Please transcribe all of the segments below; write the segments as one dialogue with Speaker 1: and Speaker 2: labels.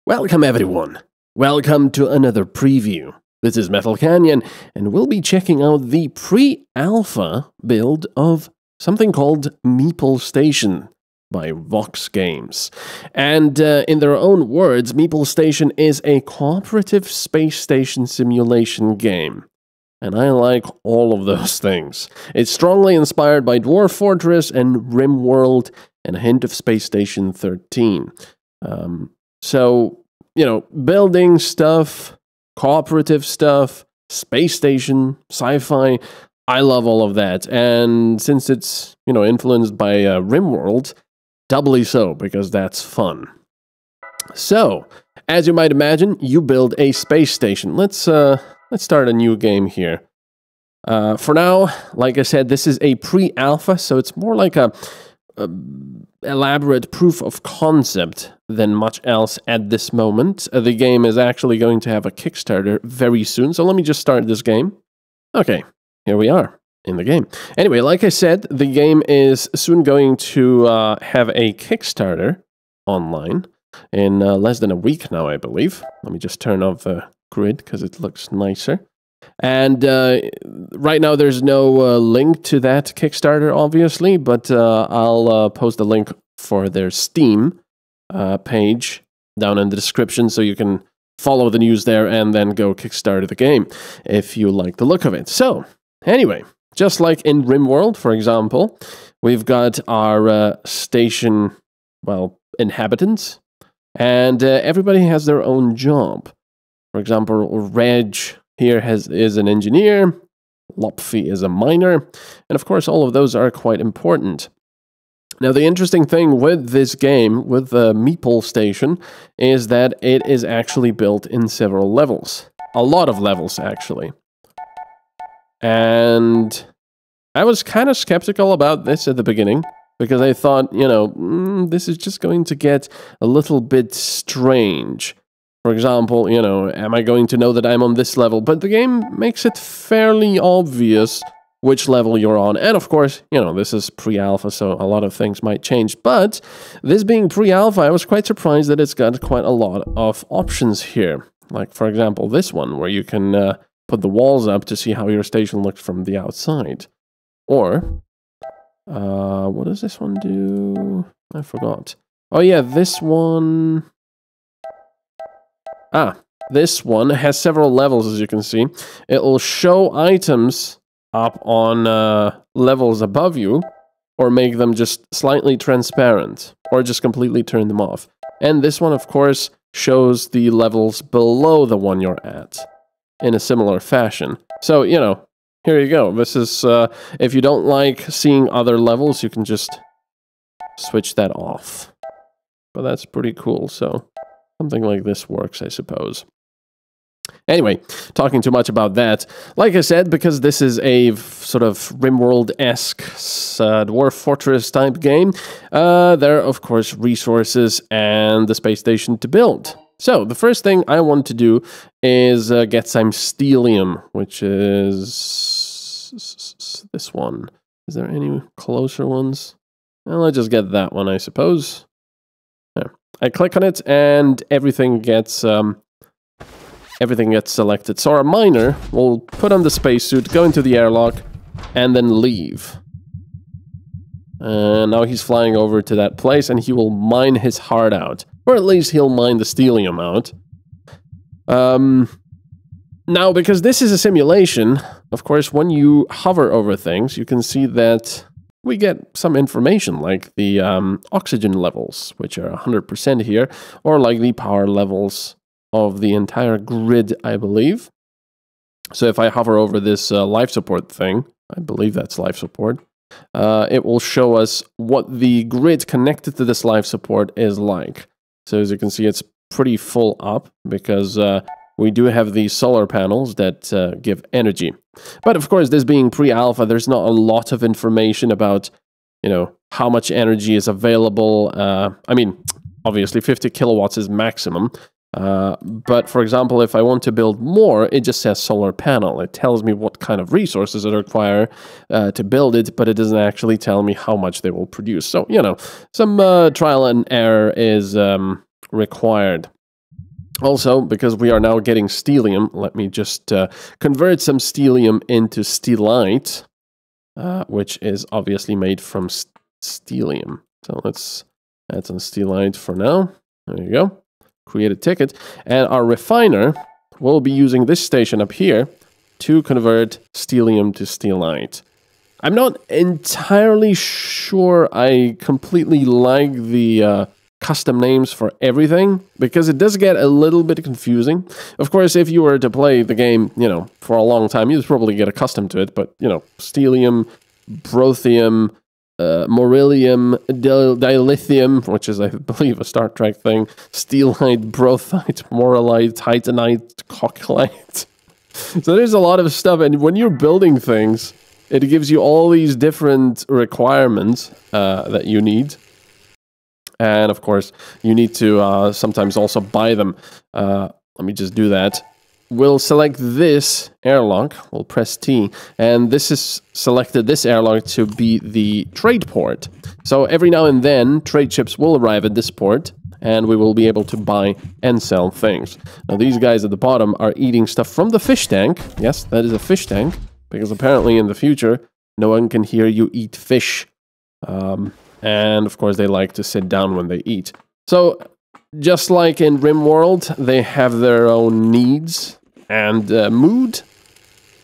Speaker 1: Welcome everyone. Welcome to another preview. This is MetalCanyon, and we'll be checking out the pre-alpha build of something called Meeple Station by Vox Games. And in their own words, Meeple Station is a cooperative space station simulation game. And I like all of those things. It's strongly inspired by Dwarf Fortress and Rimworld and a hint of Space Station 13. So, you know, building stuff, cooperative stuff, space station, sci-fi, I love all of that. And since it's, you know, influenced by Rimworld, doubly so, because that's fun. So, as you might imagine, you build a space station. Let's start a new game here. For now, like I said, this is a pre-alpha, so it's more like a elaborate proof of concept than much else at this moment. The game is actually going to have a Kickstarter very soon, so let me just start this game. Okay, here we are in the game. Anyway, like I said, the game is soon going to have a Kickstarter online in less than a week now, I believe. Let me just turn off the grid because it looks nicer. And right now there's no link to that Kickstarter, obviously, but I'll post a link for their Steam page down in the description so you can follow the news there and then go Kickstarter the game if you like the look of it. So, anyway, just like in Rimworld, for example, we've got our station, well, inhabitants, and everybody has their own job. For example, Reg here is an engineer, Lopfi is a miner, and of course all of those are quite important. Now the interesting thing with this game, with the Meeple Station, is that it is actually built in several levels. A lot of levels, actually. And I was kind of skeptical about this at the beginning, because I thought, you know, this is just going to get a little bit strange. For example, you know, am I going to know that I'm on this level? But the game makes it fairly obvious which level you're on. And of course, you know, this is pre-alpha, so a lot of things might change. But this being pre-alpha, I was quite surprised that it's got quite a lot of options here. Like, for example, this one, where you can put the walls up to see how your station looks from the outside. Or, what does this one do? I forgot. Oh yeah, this one... this one has several levels, as you can see. It will show items up on levels above you, or make them just slightly transparent, or just completely turn them off. And this one, of course, shows the levels below the one you're at, in a similar fashion. So, you know, here you go. This is, if you don't like seeing other levels, you can just switch that off. But that's pretty cool, so... something like this works, I suppose. Anyway, talking too much about that. Like I said, because this is a sort of Rimworld-esque Dwarf Fortress type game, there are, of course, resources and the space station to build. So, the first thing I want to do is get some stellium, which is this one. Is there any closer ones? Well, I'll just get that one, I suppose. I click on it, and everything gets selected. So our miner will put on the spacesuit, go into the airlock, and then leave. And now he's flying over to that place, and he will mine his heart out. Or at least he'll mine the stellium out. Now, because this is a simulation, of course, when you hover over things, you can see that we get some information, like the oxygen levels, which are 100% here, or like the power levels of the entire grid, I believe. So if I hover over this life support thing, I believe that's life support, it will show us what the grid connected to this life support is like. So as you can see, it's pretty full up, because we do have these solar panels that give energy. But of course, this being pre-alpha, there's not a lot of information about, you know, how much energy is available. I mean, obviously 50 kilowatts is maximum. But for example, if I want to build more, it just says solar panel. It tells me what kind of resources it require to build it, but it doesn't actually tell me how much they will produce. So, you know, some trial and error is required. Also, because we are now getting stellium, let me just convert some stellium into stellite, which is obviously made from stellium. So let's add some stellite for now. There you go. Create a ticket. And our refiner will be using this station up here to convert stellium to stellite. I'm not entirely sure I completely like the custom names for everything, because it does get a little bit confusing. Of course, if you were to play the game, you know, for a long time, you'd probably get accustomed to it, but, you know, stellium, brothium, moryllium, dilithium, which is, I believe, a Star Trek thing, steelite, brothite, morylite, titanite, cocklite. So there's a lot of stuff, and when you're building things, it gives you all these different requirements that you need. And of course, you need to sometimes also buy them. Let me just do that. We'll select this airlock. We'll press T. And this is selected, this airlock, to be the trade port. So every now and then, trade ships will arrive at this port, and we will be able to buy and sell things. Now, these guys at the bottom are eating stuff from the fish tank. Yes, that is a fish tank, because apparently in the future, no one can hear you eat fish. And of course, they like to sit down when they eat. So, just like in Rimworld, they have their own needs and mood.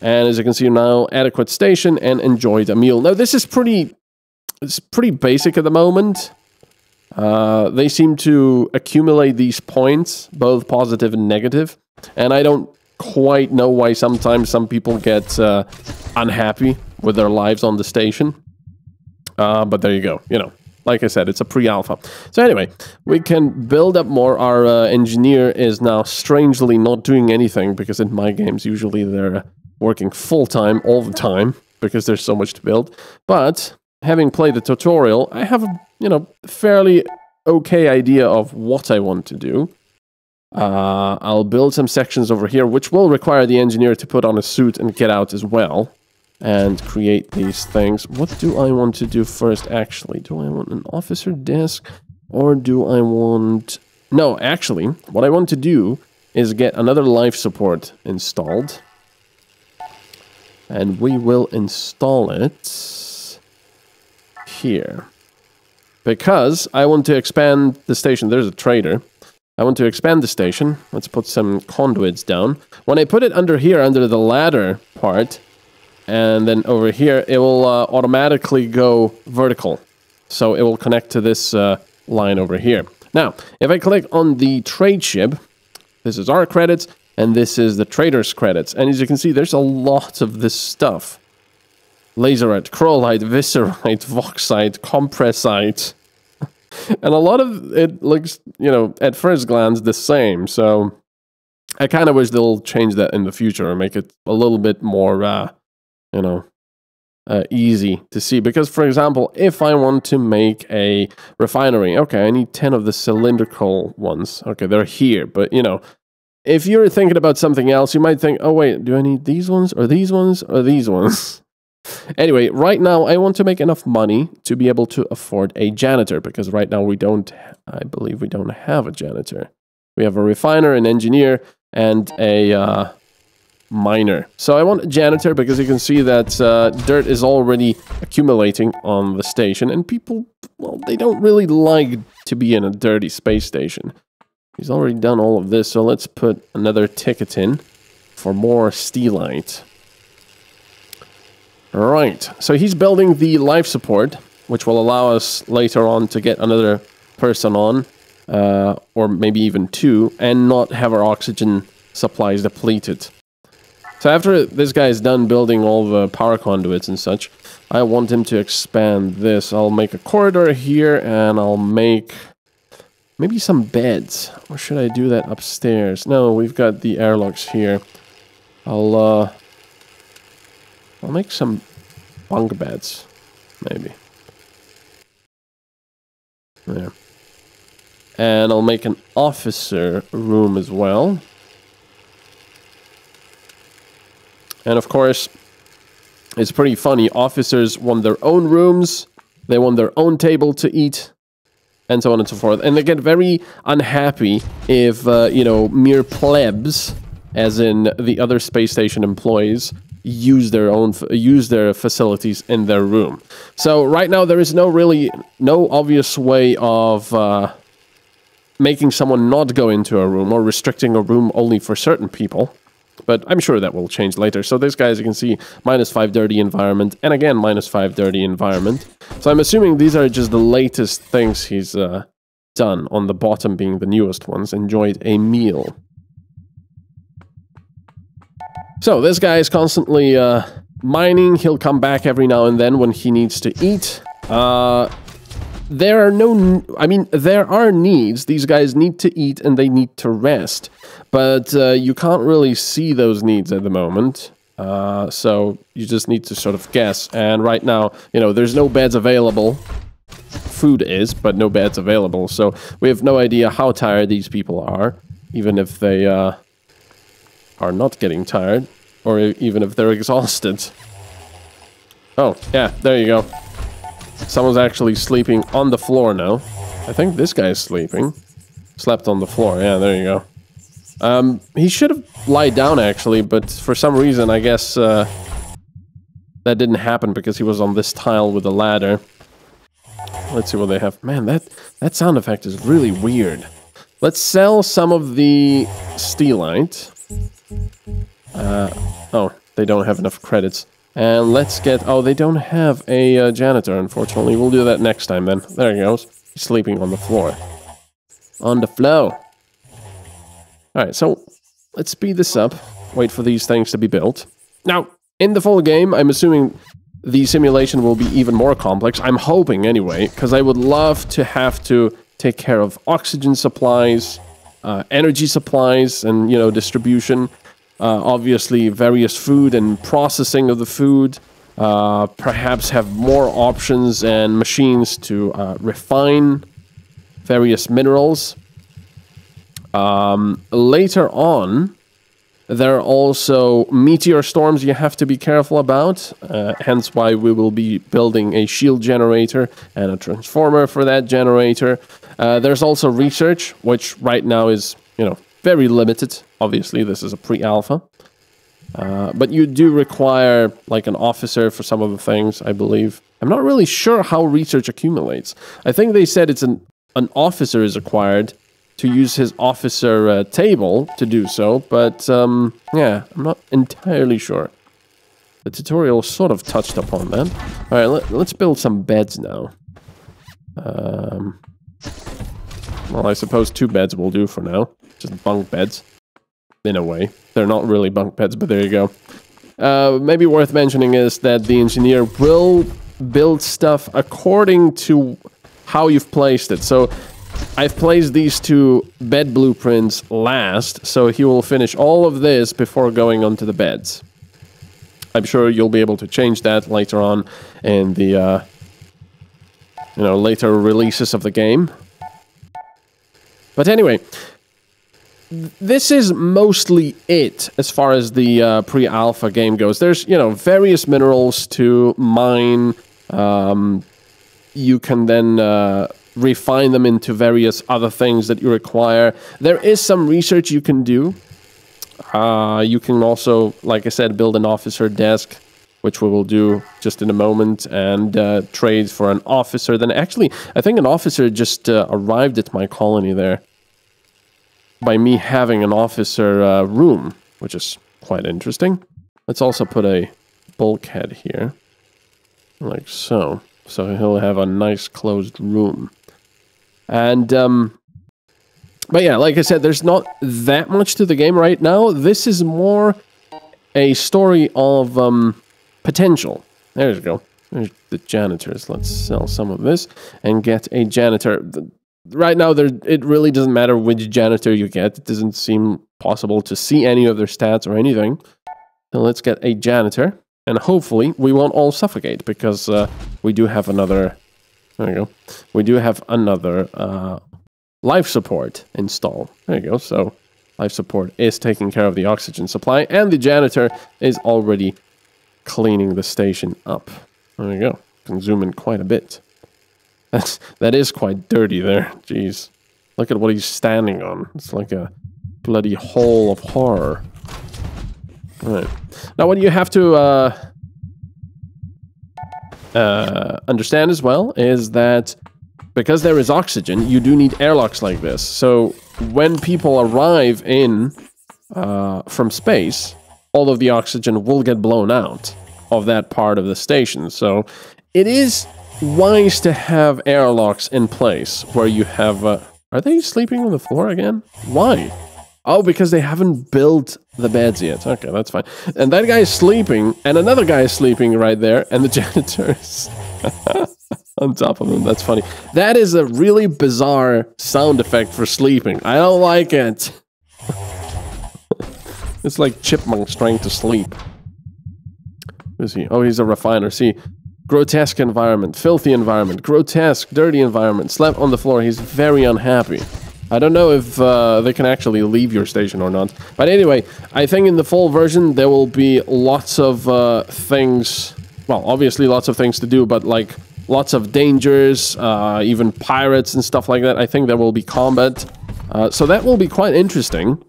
Speaker 1: And as you can see now, adequate station and enjoyed a meal. Now, this is pretty basic at the moment. They seem to accumulate these points, both positive and negative. And I don't quite know why sometimes some people get unhappy with their lives on the station. But there you go. You know, like I said, it's a pre-alpha. So anyway, we can build up more. Our engineer is now strangely not doing anything, because in my games, usually they're working full-time all the time, because there's so much to build. But having played the tutorial, I have a, you know, fairly okay idea of what I want to do. I'll build some sections over here, which will require the engineer to put on a suit and get out as well. And create these things. What do I want to do first, actually? Do I want an officer desk? Or do I want... No, actually, what I want to do is get another life support installed. And we will install it here. Because I want to expand the station. There's a trader. I want to expand the station. Let's put some conduits down. When I put it under here, under the ladder part... And then over here, it will automatically go vertical. So it will connect to this line over here. Now, if I click on the trade ship, this is our credits, and this is the trader's credits. And as you can see, there's a lot of this stuff. Laserite, chrolite, viscerite, voxite, compressite. And a lot of it looks, you know, at first glance the same. So I kind of wish they'll change that in the future and make it a little bit more... you know, easy to see. Because, for example, if I want to make a refinery, okay, I need 10 of the cylindrical ones. Okay, they're here. But, you know, if you're thinking about something else, you might think, oh, wait, do I need these ones or these ones or these ones? Anyway, right now, I want to make enough money to be able to afford a janitor. Because right now, I believe we don't have a janitor. We have a refiner, an engineer, and a... miner. So I want a janitor because you can see that dirt is already accumulating on the station, and people, well, they don't really like to be in a dirty space station. He's already done all of this, so let's put another ticket in for more stellite. Alright, so he's building the life support, which will allow us later on to get another person on, or maybe even two, and not have our oxygen supplies depleted. So after this guy is done building all the power conduits and such, I want him to expand this. I'll make a corridor here, and I'll make maybe some beds. Or should I do that upstairs? No, we've got the airlocks here. I'll make some bunk beds, maybe. There. And I'll make an officer room as well. And of course, it's pretty funny. Officers want their own rooms. They want their own table to eat. and so on and so forth. And they get very unhappy if, you know, mere plebs, as in the other space station employees, use their facilities in their room. So right now there is no obvious way of making someone not go into a room or restricting a room only for certain people. But I'm sure that will change later. So this guy, as you can see, -5 dirty environment, and again, -5 dirty environment. So I'm assuming these are just the latest things he's done, on the bottom being the newest ones. Enjoyed a meal. So this guy is constantly mining. He'll come back every now and then when he needs to eat. There are needs. These guys need to eat and they need to rest. But you can't really see those needs at the moment. So you just need to sort of guess. And right now, you know, there's no beds available. Food is, but no beds available. So we have no idea how tired these people are. Even if they are not getting tired. Or even if they're exhausted. Oh, yeah, there you go. Someone's actually sleeping on the floor now. I think this guy's sleeping. Slept on the floor. Yeah, there you go. He should have lied down, actually, but for some reason, I guess, that didn't happen because he was on this tile with a ladder. Let's see what they have. Man, that sound effect is really weird. Let's sell some of the steelite. Oh, they don't have enough credits. And let's get... Oh, they don't have a janitor, unfortunately. We'll do that next time, then. There he goes. He's sleeping on the floor. On the floor. Alright, so let's speed this up. Wait for these things to be built. Now, in the full game, I'm assuming the simulation will be even more complex. I'm hoping, anyway, because I would love to have to take care of oxygen supplies, energy supplies, and, you know, distribution. Obviously, various food and processing of the food. Perhaps have more options and machines to refine various minerals. Later on, there are also meteor storms you have to be careful about. Hence why we will be building a shield generator and a transformer for that generator. There's also research, which right now is, you know, very limited. Obviously, this is a pre-alpha. But you do require, like, an officer for some of the things, I believe. I'm not really sure how research accumulates. I think they said it's an officer is required to use his officer table to do so, but, yeah, I'm not entirely sure. The tutorial sort of touched upon that. Alright, let's build some beds now. Well, I suppose 2 beds will do for now. Just bunk beds. In a way. They're not really bunk beds, but there you go. Maybe worth mentioning is that the engineer will build stuff according to how you've placed it. So I've placed these 2 bed blueprints last, so he will finish all of this before going onto the beds. I'm sure you'll be able to change that later on in the, you know, later releases of the game. But anyway, this is mostly it as far as the pre-alpha game goes. There's, you know, various minerals to mine. You can then refine them into various other things that you require. There is some research you can do. You can also, like I said, build an officer desk, which we will do just in a moment, and trade for an officer. Then actually, I think an officer just arrived at my colony there by me having an officer room, which is quite interesting. Let's also put a bulkhead here, like so. So he'll have a nice closed room. And, but yeah, like I said, there's not that much to the game right now. This is more a story of potential. There you go. There's the janitors. Let's sell some of this and get a janitor. Right now, it really doesn't matter which janitor you get. It doesn't seem possible to see any of their stats or anything. So let's get a janitor. And hopefully, we won't all suffocate, because we do have another... There you go. We do have another life support installed. There you go. So, life support is taking care of the oxygen supply, and the janitor is already cleaning the station up. There you go. Can zoom in quite a bit. That is quite dirty there. Jeez. Look at what he's standing on. It's like a bloody hole of horror. Alright. Now what you have to understand as well is that because there is oxygen, you do need airlocks like this. So when people arrive in from space, all of the oxygen will get blown out of that part of the station. So it is wise to have airlocks in place where you have... are they sleeping on the floor again? Why? Oh, because they haven't built the beds yet. Okay, that's fine. And that guy is sleeping, and another guy is sleeping right there, and the janitor is on top of him. That's funny. That is a really bizarre sound effect for sleeping. I don't like it. It's like chipmunks trying to sleep. Who is he? Oh, he's a refiner. See, grotesque environment, filthy environment, grotesque, dirty environment, slept on the floor. He's very unhappy. I don't know if they can actually leave your station or not. But anyway, I think in the full version there will be lots of things... Well, obviously lots of things to do, but like lots of dangers, even pirates and stuff like that. I think there will be combat. So that will be quite interesting.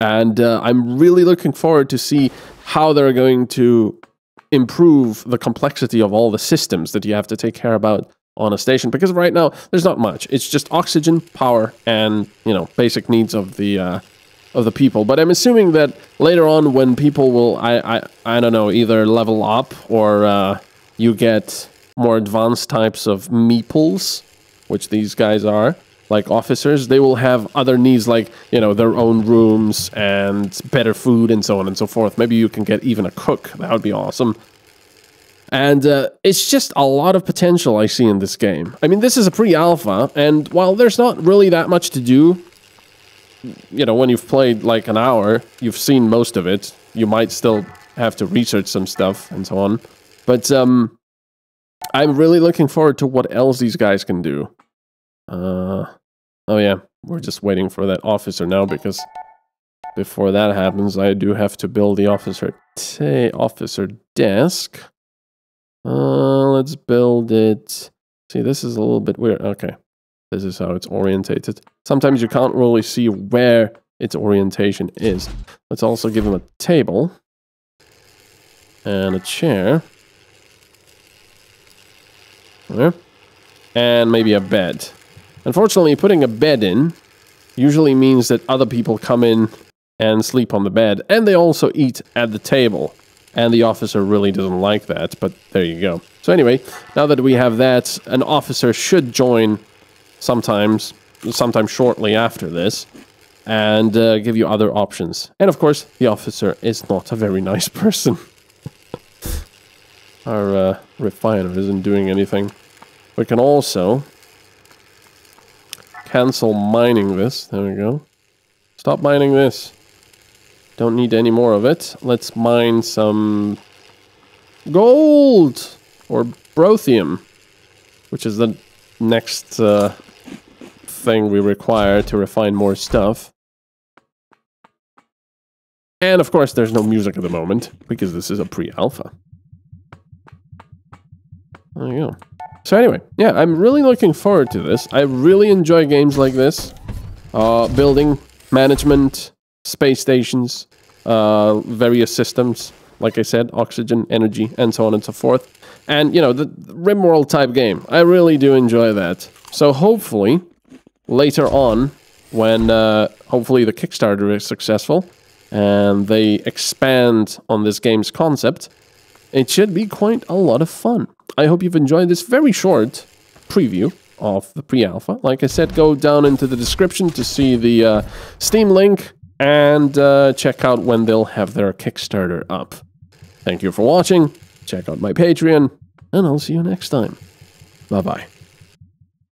Speaker 1: And I'm really looking forward to see how they're going to improve the complexity of all the systems that you have to take care about on a station, because right now there's not much. It's just oxygen, power, and, you know, basic needs of the people. But I'm assuming that later on, when people will, I don't know, either level up or you get more advanced types of meeples, which these guys are, like officers, they will have other needs, like, you know, their own rooms and better food and so on and so forth. Maybe you can get even a cook. That would be awesome. And it's just a lot of potential I see in this game. I mean, this is a pre-alpha, and while there's not really that much to do, you know, when you've played like an hour, you've seen most of it. You might still have to research some stuff and so on. But I'm really looking forward to what else these guys can do. Oh yeah, we're just waiting for that officer now, because before that happens, I do have to build the officer desk. Let's build it. See, this is a little bit weird. Okay, this is how it's orientated. Sometimes you can't really see where its orientation is. Let's also give him a table and a chair. There. And maybe a bed. Unfortunately, putting a bed in usually means that other people come in and sleep on the bed, and they also eat at the table. And the officer really doesn't like that, but there you go. So anyway, now that we have that, an officer should join sometime shortly after this, and give you other options. And of course, the officer is not a very nice person. Our refiner isn't doing anything. We can also cancel mining this. There we go. Stop mining this. Don't need any more of it. Let's mine some gold or brothium, which is the next thing we require to refine more stuff. And of course, there's no music at the moment because this is a pre-alpha. There you go. So anyway, yeah, I'm really looking forward to this. I really enjoy games like this. Building, management, space stations, various systems, like I said, oxygen, energy, and so on and so forth. And, you know, the Rimworld type game. I really do enjoy that. So hopefully, later on, when hopefully the Kickstarter is successful, and they expand on this game's concept, it should be quite a lot of fun. I hope you've enjoyed this very short preview of the pre-alpha. Like I said, go down into the description to see the Steam link and check out when they'll have their Kickstarter up. Thank you for watching. Check out my Patreon, and I'll see you next time. Bye-bye.